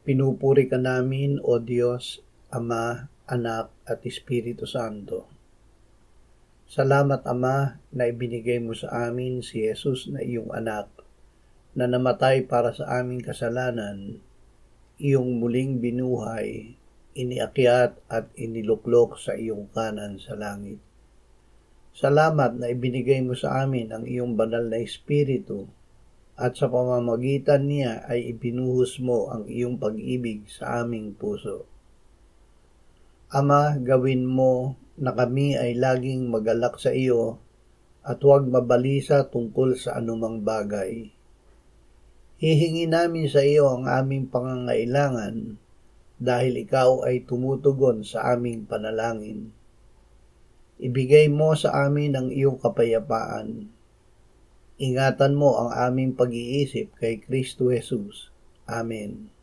Pinupuri ka namin, O Diyos, Ama, Anak, at Espiritu Santo. Salamat, Ama, na ibinigay mo sa amin si Jesus na iyong anak, na namatay para sa aming kasalanan, iyong muling binuhay, iniakyat at iniluklok sa iyong kanan sa langit. Salamat na ibinigay mo sa amin ang iyong banal na Espiritu, at sa pamamagitan niya ay ibinuhos mo ang iyong pag-ibig sa aming puso. Ama, gawin mo na kami ay laging magalak sa iyo at huwag mabalisa tungkol sa anumang bagay. Hihingi namin sa iyo ang aming pangangailangan dahil ikaw ay tumutugon sa aming panalangin. Ibigay mo sa amin ang iyong kapayapaan. Ingatan mo ang aming pag-iisip kay Kristo Jesus. Amen.